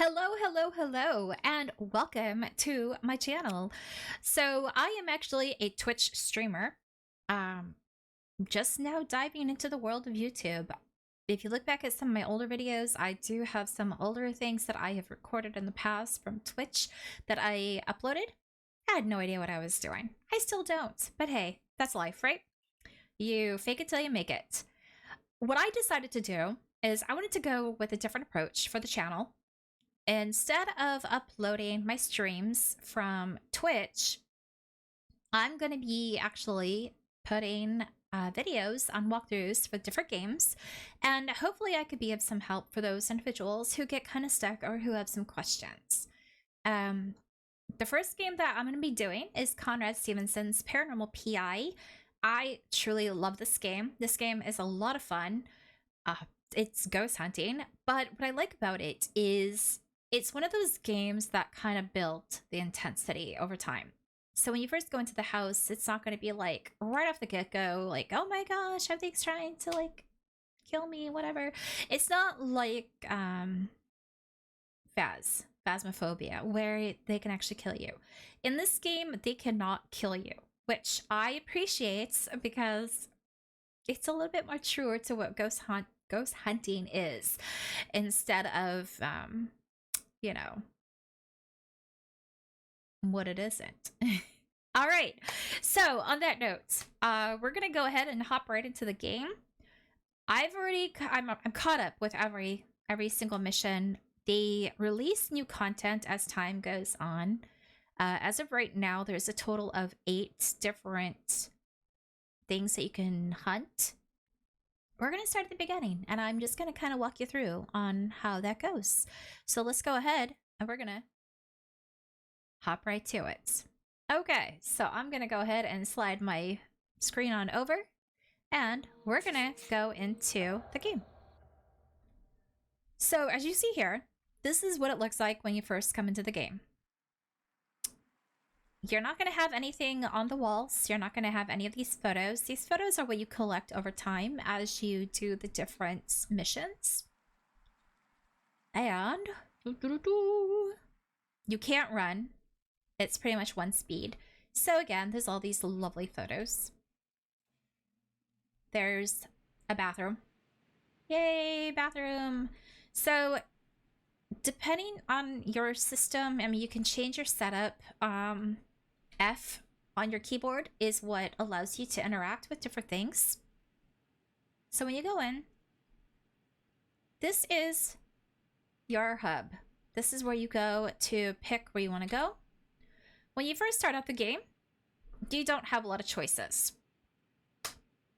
Hello, hello, hello, and welcome to my channel. So I am actually a Twitch streamer. Um, just now diving into the world of YouTube. If you look back at some of my older videos, I do have some older things that I have recorded in the past from Twitch that I uploaded. I had no idea what I was doing. I still don't, but hey, that's life, right? You fake it till you make it. What I decided to do is I wanted to go with a different approach for the channel. Instead of uploading my streams from Twitch, I'm going to be actually putting videos on walkthroughs for different games, and hopefully I could be of some help for those individuals who get kind of stuck or who have some questions. The first game that I'm going to be doing is Conrad Stevenson's Paranormal PI. I truly love this game. This game is a lot of fun. It's ghost hunting, but what I like about it is it's one of those games that kind of built the intensity over time. So when you first go into the house, it's not going to be like right off the get-go, like, oh my gosh, everything's trying to like kill me, whatever. It's not like Phasmophobia, where they can actually kill you. In this game, they cannot kill you, which I appreciate because it's a little bit more truer to what ghost hunting is, instead of you know, what it isn't. All right, so on that note, we're gonna go ahead and hop right into the game. I'm caught up with every single mission. They release new content as time goes on. As of right now, there's a total of 8 different things that you can hunt. We're going to start at the beginning, and I'm just going to kind of walk you through on how that goes. So let's go ahead, and we're going to hop right to it. Okay, so I'm going to go ahead and slide my screen on over, and we're going to go into the game. So as you see here, this is what it looks like when you first come into the game. You're not going to have anything on the walls. You're not going to have any of these photos. These photos are what you collect over time as you do the different missions. And you can't run. It's pretty much one speed. So again, there's all these lovely photos. There's a bathroom. Yay, bathroom. So depending on your system, I mean, you can change your setup. F on your keyboard is what allows you to interact with different things. So when you go in, this is your hub. This is where you go to pick where you want to go. When you first start out the game, you don't have a lot of choices.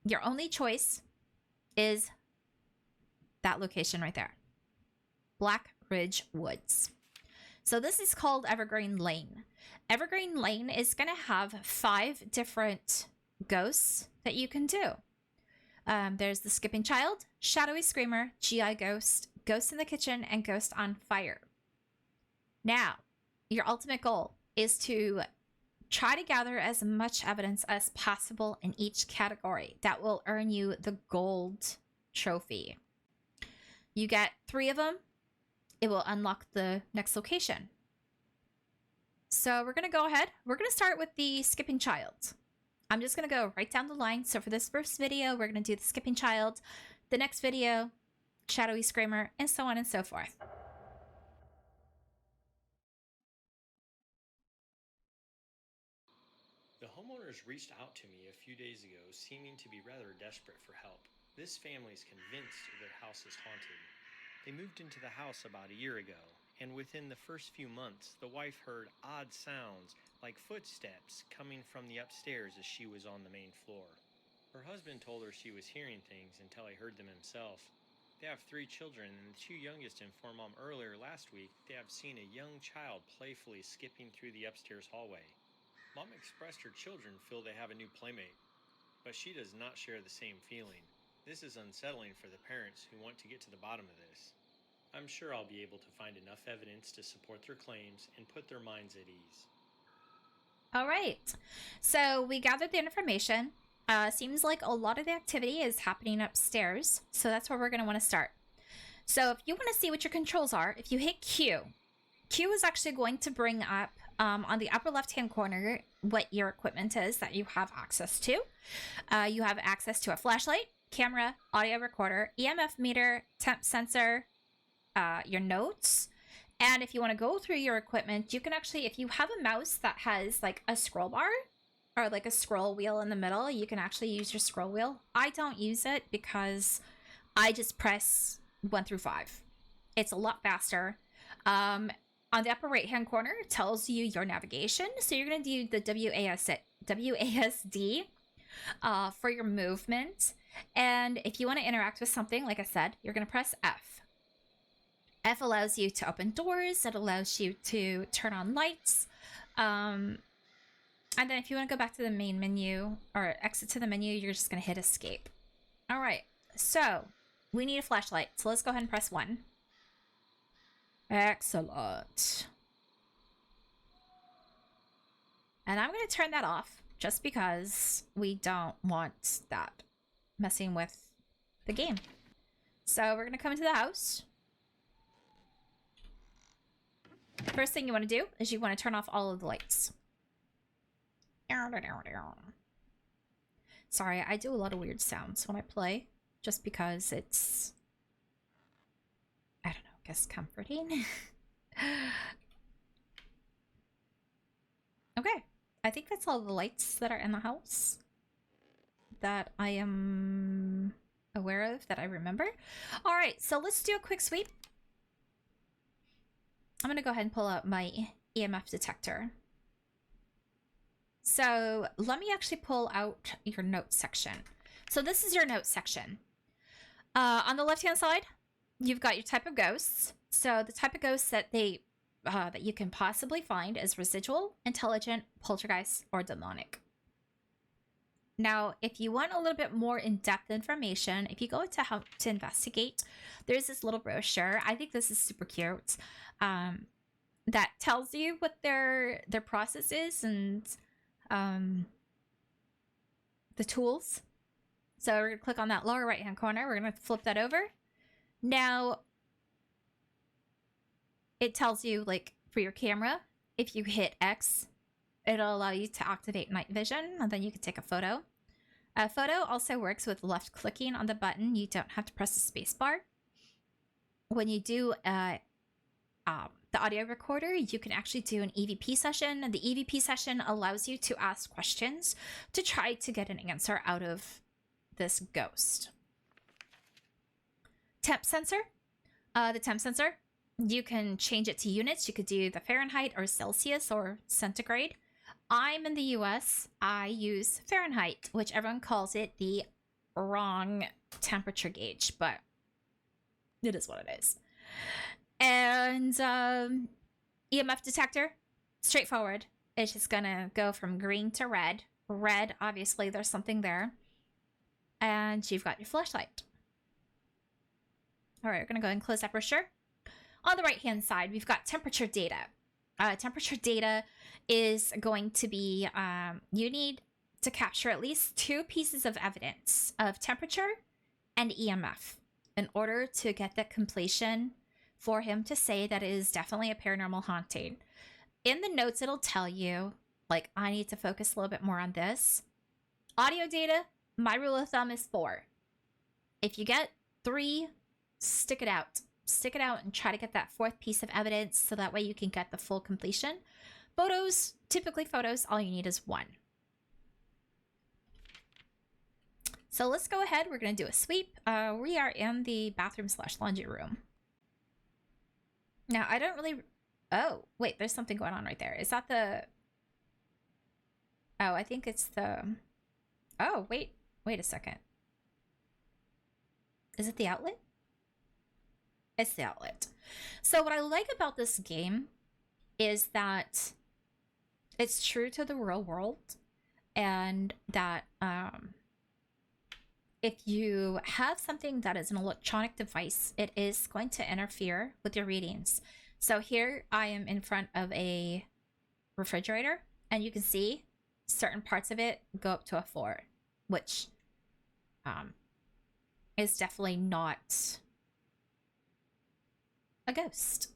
Your only choice is that location right there, Black Ridge Woods. So this is called Evergreen Lane. Evergreen Lane is going to have 5 different ghosts that you can do. There's the Skipping Child, Shadowy Screamer, GI Ghost, Ghost in the Kitchen, and Ghost on Fire. Now, your ultimate goal is to try to gather as much evidence as possible in each category. That will earn you the gold trophy. You get 3 of them. It will unlock the next location. So we're going to go ahead. We're going to start with the Skipping Child. I'm just going to go right down the line. So for this first video, we're going to do the Skipping Child. The next video, Shadowy Screamer, and so on and so forth. The homeowners reached out to me a few days ago, seeming to be rather desperate for help. This family is convinced their house is haunted. They moved into the house about a year ago, and within the first few months, the wife heard odd sounds like footsteps coming from the upstairs as she was on the main floor. Her husband told her she was hearing things until he heard them himself. They have 3 children, and the 2 youngest informed Mom earlier last week they have seen a young child playfully skipping through the upstairs hallway. Mom expressed her children feel they have a new playmate, but she does not share the same feeling. This is unsettling for the parents who want to get to the bottom of this. I'm sure I'll be able to find enough evidence to support their claims and put their minds at ease. All right. So we gathered the information. Seems like a lot of the activity is happening upstairs. So that's where we're going to want to start. So if you want to see what your controls are, if you hit Q, Q is actually going to bring up on the upper left-hand corner what your equipment is that you have access to. You have access to a flashlight, camera, audio recorder, EMF meter, temp sensor, your notes. And if you want to go through your equipment, you can actually, if you have a mouse that has like a scroll bar or like a scroll wheel in the middle, you can actually use your scroll wheel. I don't use it because I just press 1 through 5. It's a lot faster. On the upper right-hand corner, it tells you your navigation. So you're going to do the WASD for your movement. And if you want to interact with something, like I said, you're going to press F. F allows you to open doors. It allows you to turn on lights. And then if you want to go back to the main menu or exit to the menu, you're just going to hit escape. All right. So we need a flashlight. So let's go ahead and press 1. Excellent. And I'm going to turn that off just because we don't want that messing with the game. So we're going to come into the house. First thing you want to do is you want to turn off all of the lights. Sorry, I do a lot of weird sounds when I play just because it's, I don't know, I guess comforting. Okay, I think that's all the lights that are in the house that I am aware of, that I remember. All right, so let's do a quick sweep. I'm going to go ahead and pull out my EMF detector. So let me actually pull out your notes section. So this is your notes section. On the left-hand side, you've got your type of ghosts. So the type of ghosts that that you can possibly find is residual, intelligent, poltergeist, or demonic. Now, if you want a little bit more in-depth information, if you go to how to investigate, there's this little brochure. I think this is super cute. That tells you what their process is and the tools. So we're gonna click on that lower right hand corner. We're gonna flip that over. Now it tells you, like, for your camera, if you hit X, it'll allow you to activate night vision, and then you can take a photo. A photo also works with left clicking on the button. You don't have to press the space bar. When you do the audio recorder, you can actually do an EVP session, and the EVP session allows you to ask questions to try to get an answer out of this ghost. Temp sensor. The temp sensor, you can change it to units. You could do the Fahrenheit or Celsius or centigrade. I'm in the US. I use Fahrenheit, which everyone calls it the wrong temperature gauge, but it is what it is. And EMF detector, straightforward. It's just gonna go from green to red. Red, obviously, there's something there. And you've got your flashlight. All right, we're gonna go ahead and close that brochure. On the right-hand side, we've got temperature data. Temperature data is going to be, you need to capture at least 2 pieces of evidence of temperature and EMF in order to get the completion for him to say that it is definitely a paranormal haunting. In the notes, it'll tell you, like, I need to focus a little bit more on this. Audio data, my rule of thumb is 4. If you get 3, stick it out. Stick it out and try to get that 4th piece of evidence so that way you can get the full completion. Photos, typically photos, all you need is 1. So let's go ahead. We're going to do a sweep. We are in the bathroom/laundry room. Now, I don't really... Oh, wait, there's something going on right there. Is that the... Oh, I think it's the... Oh, wait a second. Is it the outlet? It's the outlet. So what I like about this game is that it's true to the real world, and that if you have something that is an electronic device, it is going to interfere with your readings. So here I am in front of a refrigerator, and you can see certain parts of it go up to a 4, which is definitely not a ghost.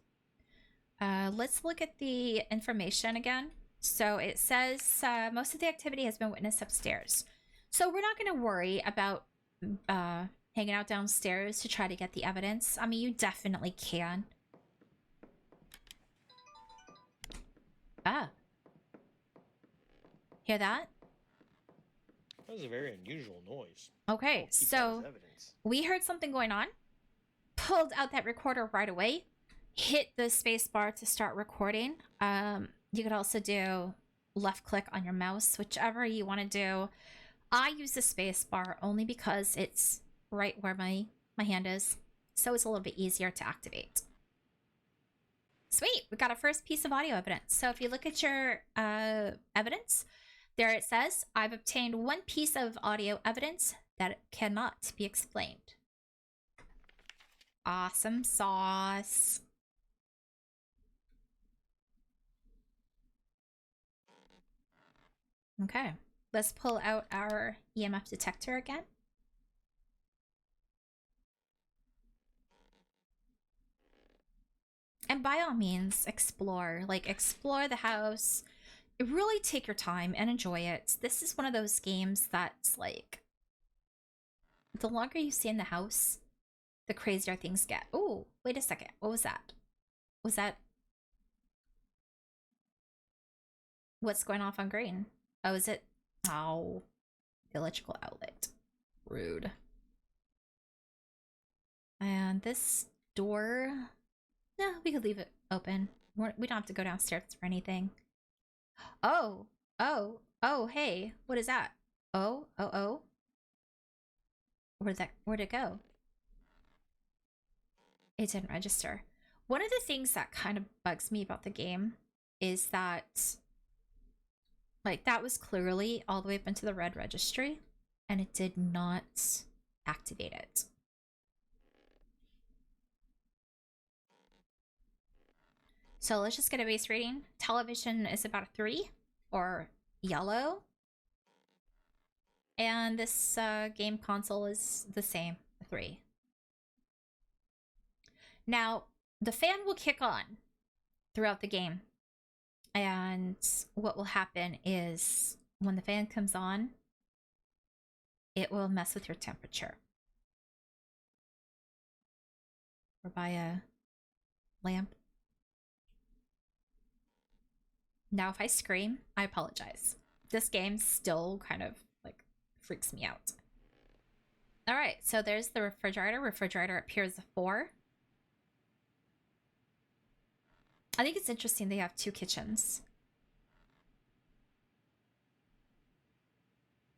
Let's look at the information again. So it says most of the activity has been witnessed upstairs. So we're not going to worry about hanging out downstairs to try to get the evidence. I mean, you definitely can. Ah. Hear that? That was a very unusual noise. Okay, so we heard something going on, pulled out that recorder right away, hit the space bar to start recording. You could also do left click on your mouse, whichever you want to do. I use the space bar only because it's right where my hand is, so it's a little bit easier to activate. Sweet, we got our first piece of audio evidence. So if you look at your evidence, there it says, I've obtained one piece of audio evidence that cannot be explained. Awesome sauce. Okay, let's pull out our EMF detector again. And by all means, explore. Like, explore the house. Really take your time and enjoy it. This is one of those games that's like, the longer you stay in the house, the crazier things get. Oh, wait a second. What was that? Was that... What's going off on green? Oh, is it? Oh, the electrical outlet. Rude. And this door... No, we could leave it open. We don't have to go downstairs for anything. Oh, hey, what is that? Oh. Where'd it go? It didn't register. One of the things that kind of bugs me about the game is that, like, that was clearly all the way up into the red registry, and it did not activate it. So let's just get a base rating. Television is about a 3, or yellow. And this game console is the same, a 3. Now, the fan will kick on throughout the game. And what will happen is when the fan comes on, it will mess with your temperature. Or by a lamp. Now, if I scream, I apologize. This game still kind of, like, freaks me out. All right, so there's the refrigerator. Refrigerator appears a 4. I think it's interesting they have 2 kitchens.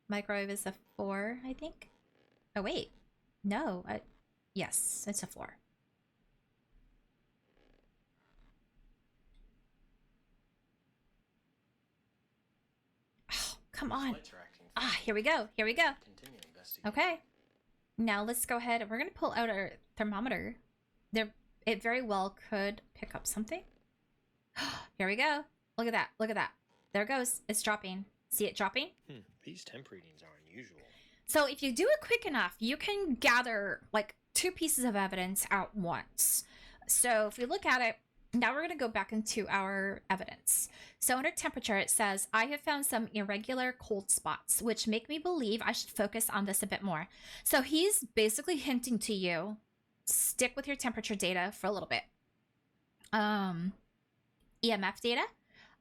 Microwave is a 4, I think. Oh, wait. No. Yes, it's a 4. Come on. Ah, here we go. Here we go. Okay. Now let's go ahead. We're going to pull out our thermometer. It very well could pick up something. Here we go. Look at that. Look at that. There it goes. It's dropping. See it dropping? These temp readings are unusual. So if you do it quick enough, you can gather like 2 pieces of evidence at once. So if we look at it, now we're going to go back into our evidence. So under temperature, it says, I have found some irregular cold spots, which make me believe I should focus on this a bit more. So he's basically hinting to you, stick with your temperature data for a little bit. EMF data.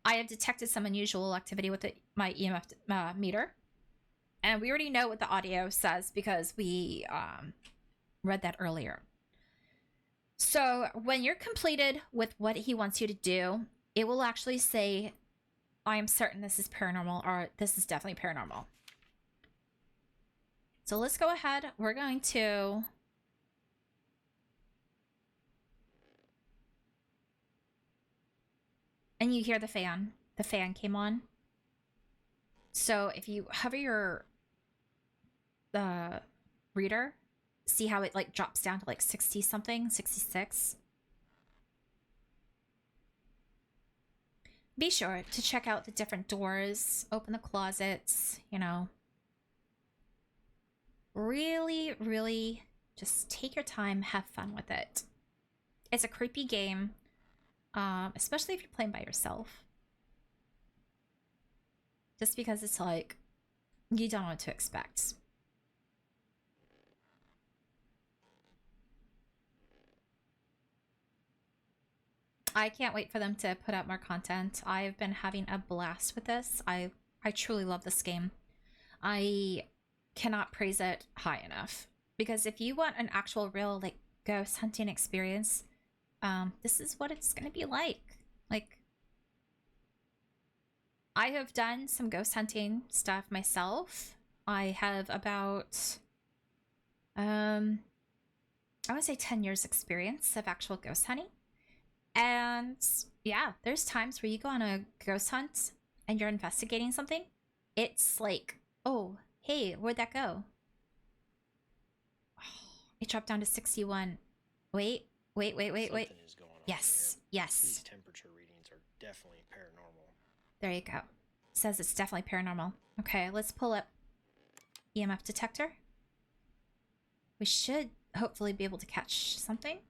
I have detected some unusual activity with my EMF meter. And we already know what the audio says because we read that earlier. So when you're completed with what he wants you to do, it will actually say, I am certain this is paranormal, or this is definitely paranormal. So let's go ahead. We're going to... And you hear the fan. The fan came on. So if you hover your reader, see how it like drops down to like 60 something, 66. Be sure to check out the different doors, open the closets, you know. Really, really just take your time, have fun with it. It's a creepy game, especially if you're playing by yourself. Just because it's like, you don't know what to expect. I can't wait for them to put out more content. I've been having a blast with this. I truly love this game. I cannot praise it high enough. Because if you want an actual real like ghost hunting experience, this is what it's gonna be like. Like, I have done some ghost hunting stuff myself. I have about I would say 10 years experience of actual ghost hunting. And yeah, there's times where you go on a ghost hunt and you're investigating something. It's like, oh, hey, where'd that go? It dropped down to 61. Wait. Something is going on Yes, here. yes. These temperature readings are definitely paranormal. There you go. It says it's definitely paranormal. Okay, let's pull up EMF detector. We should hopefully be able to catch something.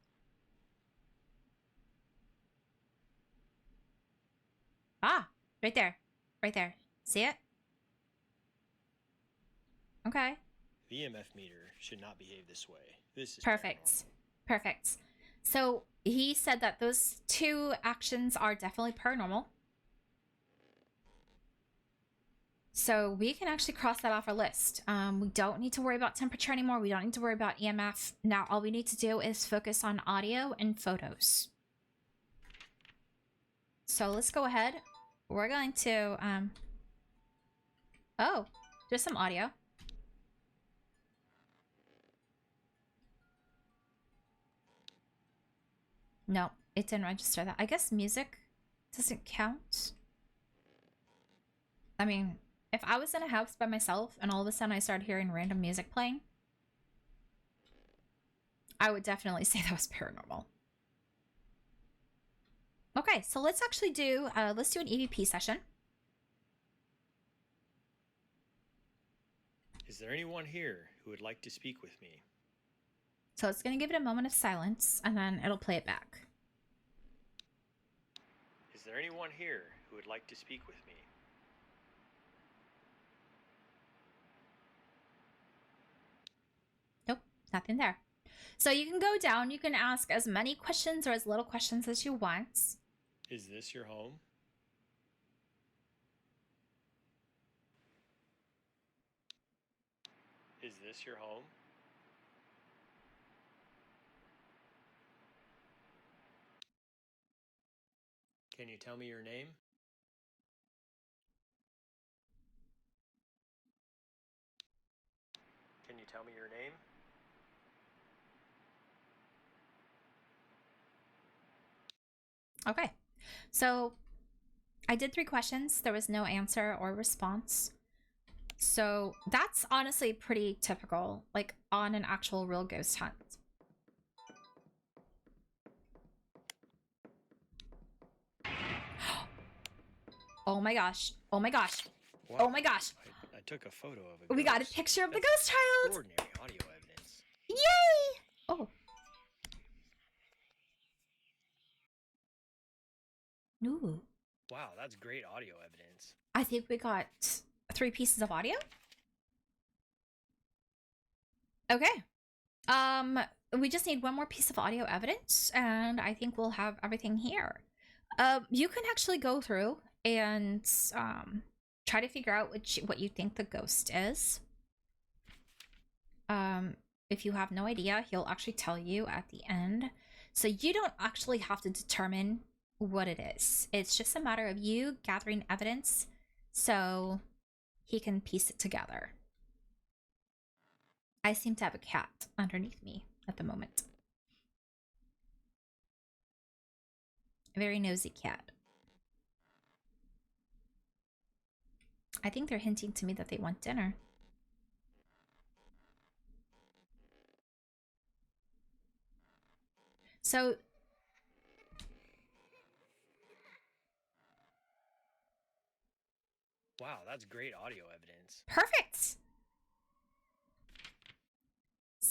Ah, right there. Right there. See it? Okay. The EMF meter should not behave this way. This is Perfect. paranormal. Perfect. So he said that those two actions are definitely paranormal. So we can actually cross that off our list. We don't need to worry about temperature anymore. We don't need to worry about EMF. Now all we need to do is focus on audio and photos. So let's go ahead. We're going to, oh, there's some audio. No, it didn't register that. I guess music doesn't count. I mean, if I was in a house by myself and all of a sudden I started hearing random music playing, I would definitely say that was paranormal. Okay, so let's actually do, let's do an EVP session. Is there anyone here who would like to speak with me? So it's going to give it a moment of silence and then it'll play it back. Is there anyone here who would like to speak with me? Nope, nothing there. So you can go down, you can ask as many questions or as little questions as you want. Is this your home? Is this your home? Can you tell me your name? Can you tell me your name? Okay, so I did 3 questions. There was no answer or response. So that's honestly pretty typical, like on an actual real ghost hunt. Oh my gosh. Oh my gosh. Wow. Oh my gosh. I took a photo of a ghost. We got a picture of the ghost child. Extraordinary audio evidence. Yay! Oh. Ooh. Wow, that's great audio evidence. I think we got 3 pieces of audio. Okay. We just need one more piece of audio evidence, and I think we'll have everything here. You can actually go through and try to figure out what you think the ghost is. If you have no idea, he'll actually tell you at the end. So you don't actually have to determine what it is. It's just a matter of you gathering evidence so he can piece it together. I seem to have a cat underneath me at the moment. A very nosy cat. I think they're hinting to me that they want dinner. So Wow, that's great audio evidence. perfect.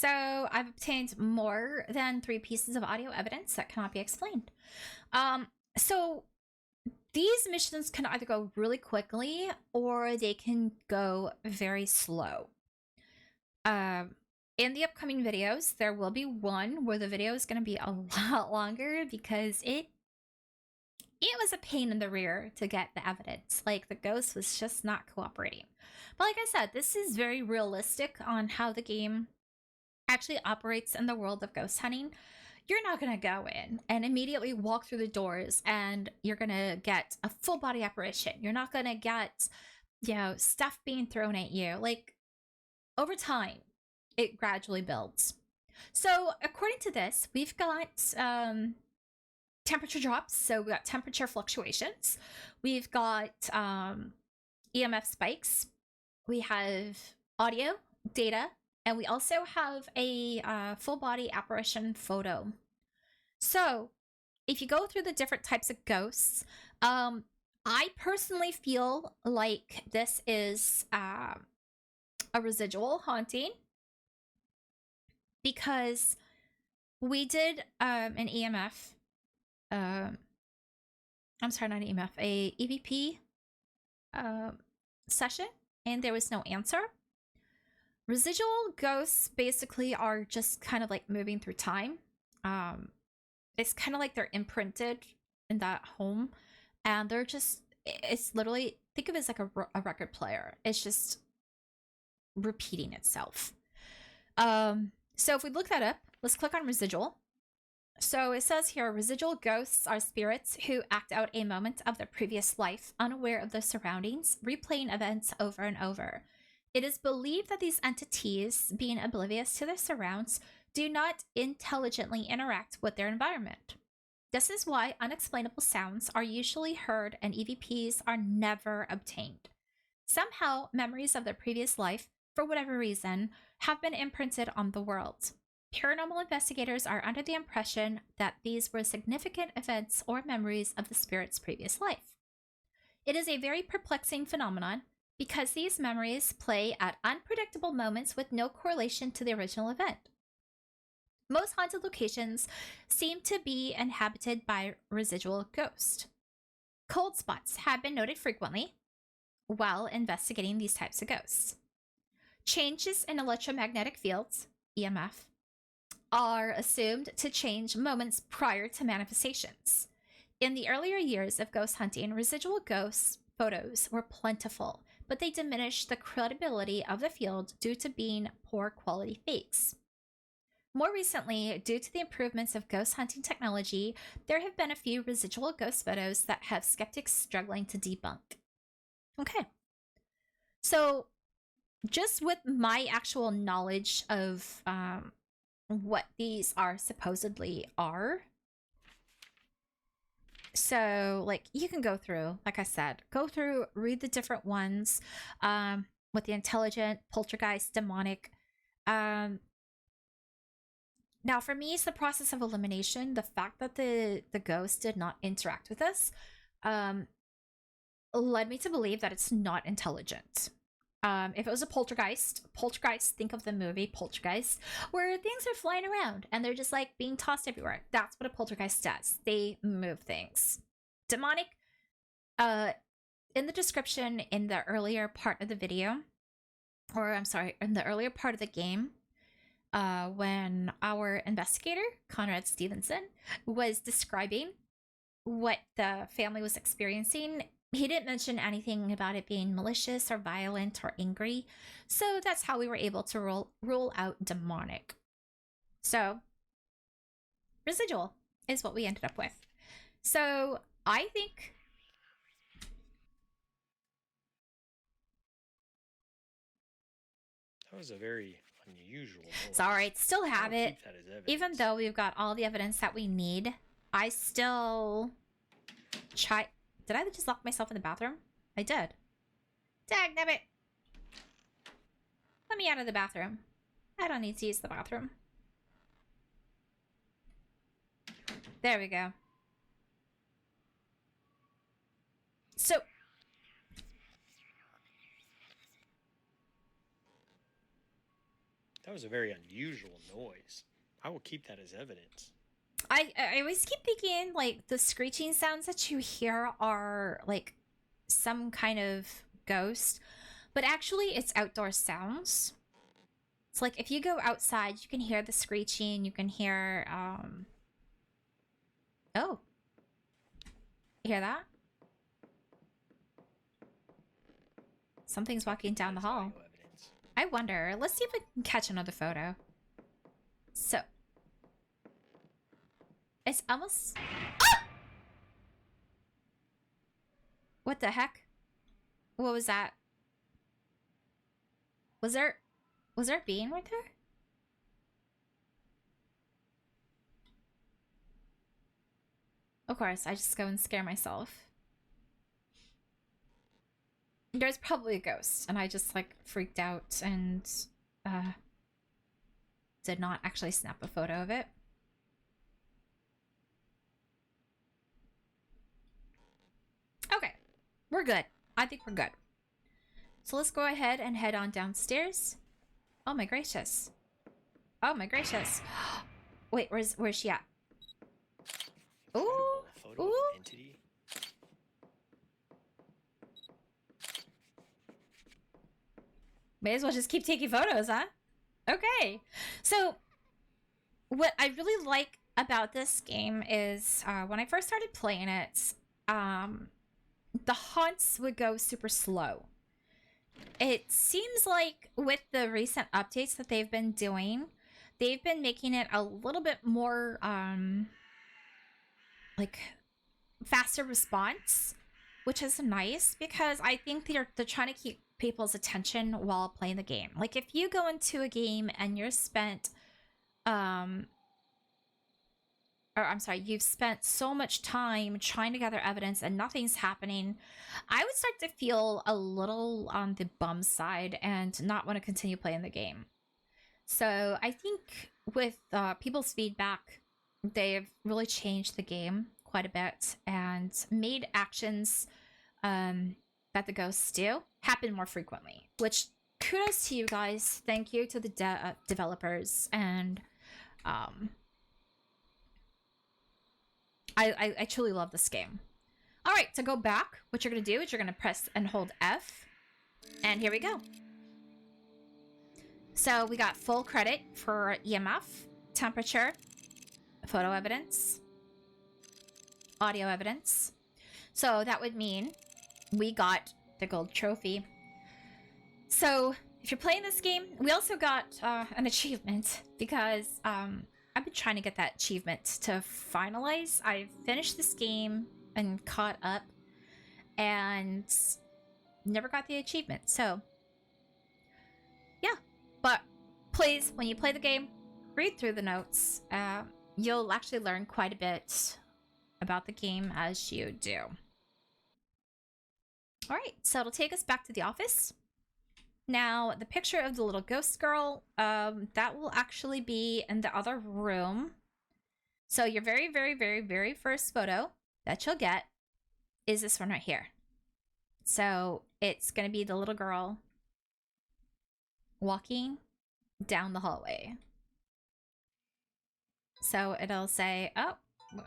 So I've obtained more than 3 pieces of audio evidence that cannot be explained. So these missions can either go really quickly or they can go very slow. In the upcoming videos, there will be one where the video is going to be a lot longer because it was a pain in the rear to get the evidence. Like, the ghost was just not cooperating. But like I said, this is very realistic on how the game actually operates in the world of ghost hunting. You're not going to go in and immediately walk through the doors and you're going to get a full body apparition. You're not going to get, stuff being thrown at you. Like, over time, it gradually builds. So according to this, we've got temperature drops. So we got temperature fluctuations. We've got EMF spikes. We have audio, data, and we also have a full body apparition photo. So if you go through the different types of ghosts, I personally feel like this is a residual haunting because we did an EMF. I'm sorry, not an EMF, a EVP session, and there was no answer. Residual ghosts basically are just kind of like moving through time. It's kind of like they're imprinted in that home, and they're just, it's literally, think of it as like a record player. It's just repeating itself. So if we look that up, let's click on residual. So it says here, residual ghosts are spirits who act out a moment of their previous life, unaware of their surroundings, replaying events over and over. It is believed that these entities, being oblivious to their surrounds, do not intelligently interact with their environment. This is why unexplainable sounds are usually heard and EVPs are never obtained. Somehow, memories of their previous life, for whatever reason, have been imprinted on the world. Paranormal investigators are under the impression that these were significant events or memories of the spirit's previous life. It is a very perplexing phenomenon because these memories play at unpredictable moments with no correlation to the original event. Most haunted locations seem to be inhabited by residual ghosts. Cold spots have been noted frequently while investigating these types of ghosts. Changes in electromagnetic fields, EMF, are assumed to change moments prior to manifestations. In the earlier years of ghost hunting, residual ghost photos were plentiful, but they diminished the credibility of the field due to being poor quality fakes. More recently, due to the improvements of ghost hunting technology, there have been a few residual ghost photos that have skeptics struggling to debunk. Okay. So, just with my actual knowledge of what these are supposedly are. So, like, you can go through, like I said, read the different ones with the intelligent, poltergeist, demonic. Now, for me, it's the process of elimination. The fact that the ghost did not interact with us led me to believe that it's not intelligent. If it was a poltergeist, think of the movie Poltergeist, where things are flying around and they're just like being tossed everywhere. That's what a poltergeist does. They move things. Demonic, in the description in the earlier part of the video, in the earlier part of the game, when our investigator, Conrad Stevenson, was describing what the family was experiencing, he didn't mention anything about it being malicious or violent or angry. So that's how we were able to rule out demonic. So residual is what we ended up with. So I think that was a very unusual noise. It's all right. Still have I'll it. keep that as evidence. Even though we've got all the evidence that we need, I still try. Did I just lock myself in the bathroom? I did. Dagnabbit! Let me out of the bathroom. I don't need to use the bathroom. There we go. So... That was a very unusual noise. I will keep that as evidence. I always keep thinking like the screeching sounds that you hear are like some kind of ghost, but actually it's outdoor sounds. It's like if you go outside, you can hear the screeching, you can hear oh. You hear that? Something's walking down the hall. I wonder. Let's see if I can catch another photo. So. It's almost... Ah! What the heck? What was that? Was there a being right there? Of course, I just go and scare myself. There's probably a ghost, and I just like freaked out and did not actually snap a photo of it. Okay, we're good. I think we're good. So let's go ahead and head on downstairs. Oh my gracious. Oh my gracious. Wait, where's she at? Ooh. Ooh. May as well just keep taking photos, huh? Okay. So what I really like about this game is when I first started playing it, the haunts would go super slow. It seems like with the recent updates that they've been doing, they've been making it a little bit more like faster response, which is nice because I think they're trying to keep people's attention while playing the game. Like if you go into a game and you're spent you've spent so much time trying to gather evidence and nothing's happening, I would start to feel a little on the bum side and not want to continue playing the game. So I think with people's feedback, they've really changed the game quite a bit and made actions that the ghosts do happen more frequently, which kudos to you guys. Thank you to the developers. And I truly love this game. All right, to go back, what you're going to do is you're going to press and hold F. And here we go. So we got full credit for EMF, temperature, photo evidence, audio evidence. So that would mean we got the gold trophy. So if you're playing this game, we also got an achievement because I've been trying to get that achievement to finalize. I finished this game and caught up and never got the achievement. So yeah, but please, when you play the game, read through the notes. You'll actually learn quite a bit about the game as you do. All right, so it'll take us back to the office. Now, the picture of the little ghost girl, that will actually be in the other room. So your very, very, very, very first photo that you'll get is this one right here. So it's going to be the little girl walking down the hallway. So it'll say, oh,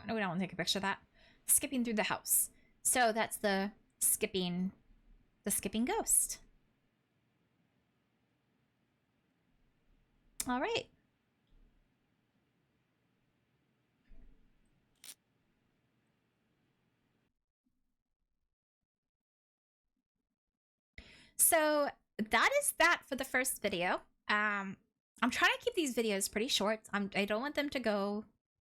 no, we don't want to take a picture of that. Skipping through the house. So that's the skipping ghost. All right. So that is that for the first video. I'm trying to keep these videos pretty short. I don't want them to go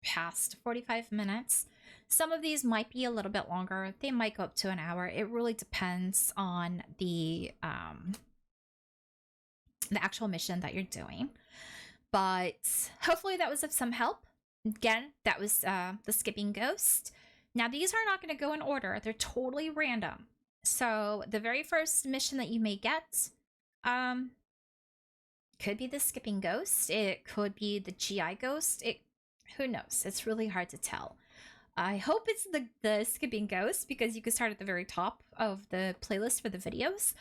past 45 minutes. Some of these might be a little bit longer. They might go up to an hour. It really depends on the actual mission that you're doing. But hopefully that was of some help. Again, that was the skipping ghost. Now these are not going to go in order. They're totally random. So the very first mission that you may get could be the skipping ghost. It could be the GI ghost. Who knows? It's really hard to tell. I hope it's the skipping ghost because you can start at the very top of the playlist for the videos.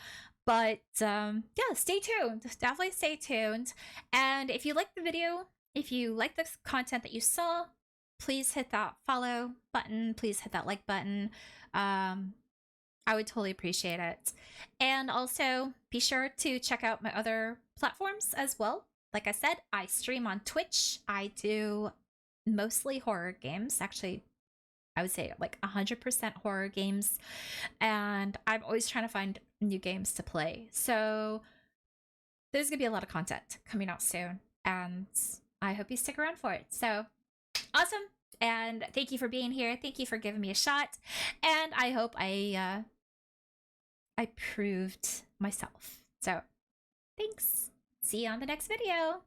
But yeah, stay tuned. Definitely stay tuned. And if you like the video, if you like the content that you saw, please hit that follow button. Please hit that like button. I would totally appreciate it. And also be sure to check out my other platforms as well. Like I said, I stream on Twitch. I do mostly horror games. Actually, I would say like 100% horror games. And I'm always trying to find new games to play. So there's going to be a lot of content coming out soon. And I hope you stick around for it. So awesome. And thank you for being here. Thank you for giving me a shot. And I hope I proved myself. So thanks. See you on the next video.